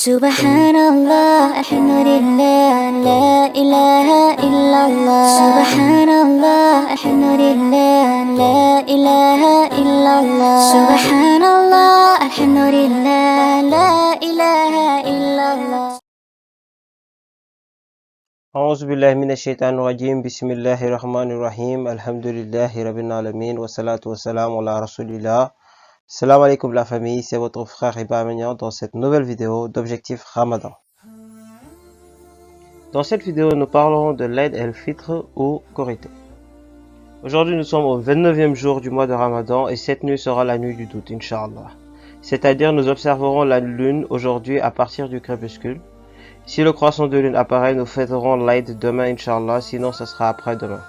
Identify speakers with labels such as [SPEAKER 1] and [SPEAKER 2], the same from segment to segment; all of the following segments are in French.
[SPEAKER 1] Subhanallah, alhamdulillah, la ilaha illallah. Subhanallah, alhamdulillah, la ilaha illallah. Subhanallah, alhamdulillah, la ilaha illallah.
[SPEAKER 2] أعوذ بالله من الشيطان الرجيم بسم الله الرحمن الرحيم الحمد لله رب العالمين والصلاة والسلام على رسول الله. Salam alaikum la famille, c'est votre frère Iba Mignon dans cette nouvelle vidéo d'Objectif Ramadan. Dans cette vidéo, nous parlerons de l'Aïd el-Fitr ou Korité. Aujourd'hui, nous sommes au 29e jour du mois de Ramadan et cette nuit sera la nuit du doute, Inch'Allah. C'est-à-dire, nous observerons la lune aujourd'hui à partir du crépuscule. Si le croissant de lune apparaît, nous fêterons l'Aïd demain, Inch'Allah, sinon ce sera après-demain.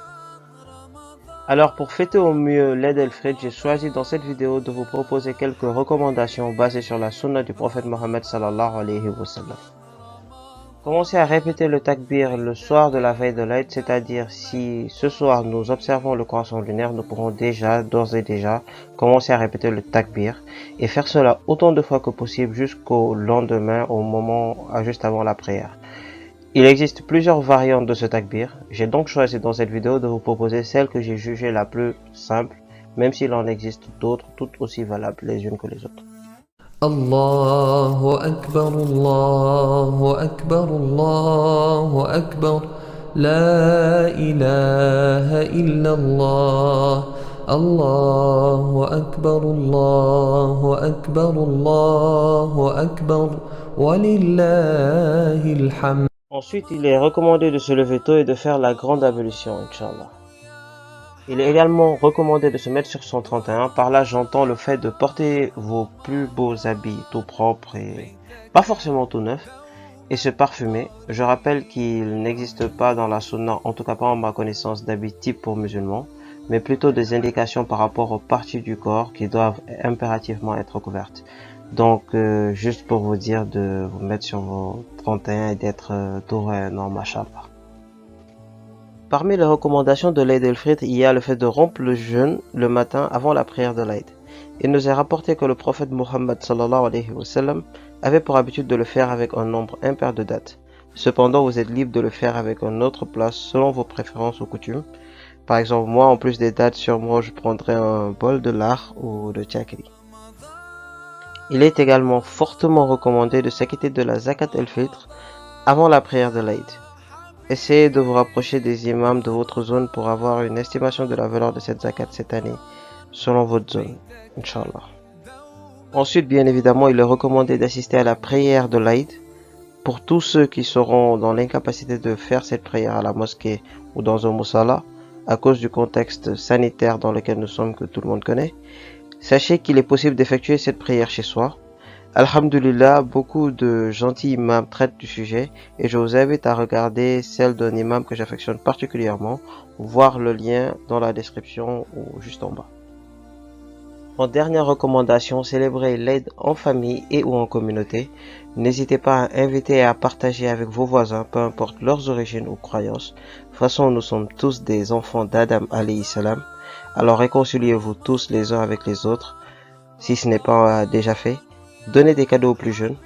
[SPEAKER 2] Alors pour fêter au mieux l'Aïd el-Fitr, j'ai choisi dans cette vidéo de vous proposer quelques recommandations basées sur la sunna du prophète Mohammed sallallahu alayhi wa sallam. Commencez à répéter le takbir le soir de la veille de l'Aïd, c'est-à-dire si ce soir nous observons le croissant lunaire, nous pourrons d'ores et déjà commencer à répéter le takbir et faire cela autant de fois que possible jusqu'au lendemain, juste avant la prière. Il existe plusieurs variantes de ce takbir. J'ai donc choisi dans cette vidéo de vous proposer celle que j'ai jugée la plus simple, même s'il en existe d'autres toutes aussi valables les unes que les autres.
[SPEAKER 3] Allahu Akbar, Allahu Akbar, Allahu Akbar, La ilaha illallah. Allahu Akbar, Allahu Akbar, Allahu Akbar, Walillahil hamd.
[SPEAKER 2] Ensuite, il est recommandé de se lever tôt et de faire la grande ablution, Inch'Allah. Il est également recommandé de se mettre sur son 31. Par là, j'entends le fait de porter vos plus beaux habits tout propres et pas forcément tout neufs, et se parfumer. Je rappelle qu'il n'existe pas dans la sunna, en tout cas pas en ma connaissance, d'habits type pour musulmans, mais plutôt des indications par rapport aux parties du corps qui doivent impérativement être couvertes. Donc, juste pour vous dire de vous mettre sur vos 31 et d'être tout non, machallah. Parmi les recommandations de l'Aïd el-Fitr, il y a le fait de rompre le jeûne le matin avant la prière de l'Aïd. Il nous est rapporté que le prophète Mohammed sallallahu alayhi wa sallam avait pour habitude de le faire avec un nombre impair de dates. Cependant, vous êtes libre de le faire avec une autre place selon vos préférences ou coutumes. Par exemple, moi, en plus des dates sur moi, je prendrais un bol de lard ou de tchakri. Il est également fortement recommandé de s'acquitter de la zakat el-Fitr avant la prière de l'Aïd. Essayez de vous rapprocher des imams de votre zone pour avoir une estimation de la valeur de cette zakat cette année, selon votre zone, Inch'Allah. Ensuite, bien évidemment, il est recommandé d'assister à la prière de l'Aïd. Pour tous ceux qui seront dans l'incapacité de faire cette prière à la mosquée ou dans un musalla, à cause du contexte sanitaire dans lequel nous sommes, que tout le monde connaît, sachez qu'il est possible d'effectuer cette prière chez soi. Alhamdulillah, beaucoup de gentils imams traitent du sujet et je vous invite à regarder celle d'un imam que j'affectionne particulièrement, voir le lien dans la description ou juste en bas. En dernière recommandation, célébrez l'Aïd en famille et ou en communauté. N'hésitez pas à inviter et à partager avec vos voisins, peu importe leurs origines ou croyances. De toute façon, nous sommes tous des enfants d'Adam alayhi salam. Alors réconciliez-vous tous les uns avec les autres, si ce n'est pas déjà fait. Donnez des cadeaux aux plus jeunes.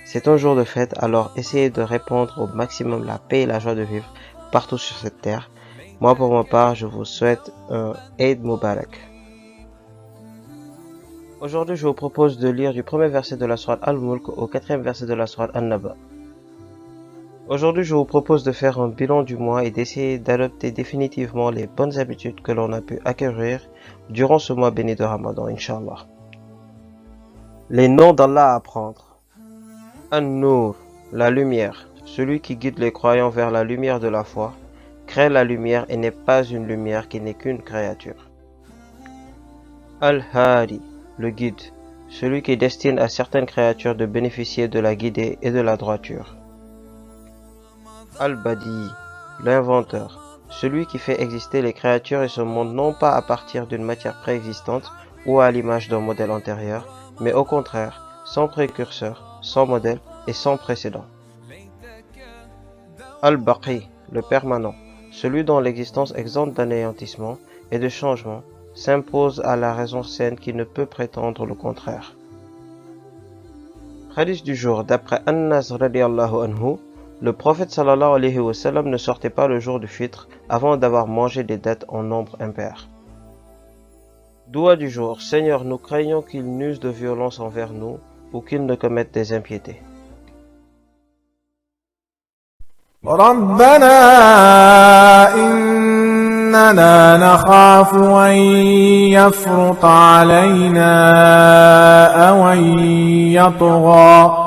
[SPEAKER 2] C'est un jour de fête, alors essayez de répandre au maximum la paix et la joie de vivre partout sur cette terre. Moi, pour ma part, je vous souhaite un Eid Mubarak. Aujourd'hui, je vous propose de lire du premier verset de la sourate Al-Mulk au 4e verset de la sourate An-Naba. Aujourd'hui, je vous propose de faire un bilan du mois et d'essayer d'adopter définitivement les bonnes habitudes que l'on a pu acquérir durant ce mois béni de Ramadan, Inch'Allah. Les noms d'Allah à apprendre. An-Nur, la lumière, celui qui guide les croyants vers la lumière de la foi, crée la lumière et n'est pas une lumière qui n'est qu'une créature. Al-Hadi, le guide, celui qui destine à certaines créatures de bénéficier de la guidée et de la droiture. Al-Badi, l'inventeur, celui qui fait exister les créatures et ce monde non pas à partir d'une matière préexistante ou à l'image d'un modèle antérieur, mais au contraire, sans précurseur, sans modèle et sans précédent. Al-Baqi, le permanent, celui dont l'existence exempte d'anéantissement et de changement s'impose à la raison saine qui ne peut prétendre le contraire. Hadith du jour, d'après Anas radiallahu anhu, le prophète sallallahu alayhi wa sallam ne sortait pas le jour du fitr avant d'avoir mangé des dattes en nombre impair. Doua du jour, Seigneur, nous craignons qu'ils n'usent de violence envers nous ou qu'ils ne commettent des impiétés.
[SPEAKER 4] ربنا إننا نخاف أن يفرط علينا أو أن يطغى.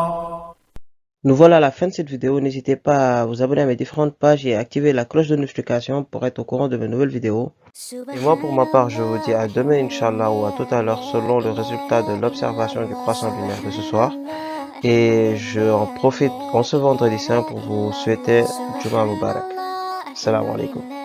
[SPEAKER 2] Nous voilà à la fin de cette vidéo. N'hésitez pas à vous abonner à mes différentes pages et à activer la cloche de notification pour être au courant de mes nouvelles vidéos. Et moi, pour ma part, je vous dis à demain, Inch'Allah, ou à tout à l'heure, selon le résultat de l'observation du croissant lunaire de ce soir. Et je en profite en ce vendredi saint pour vous souhaiter Juma Mubarak. Assalamu alaikum.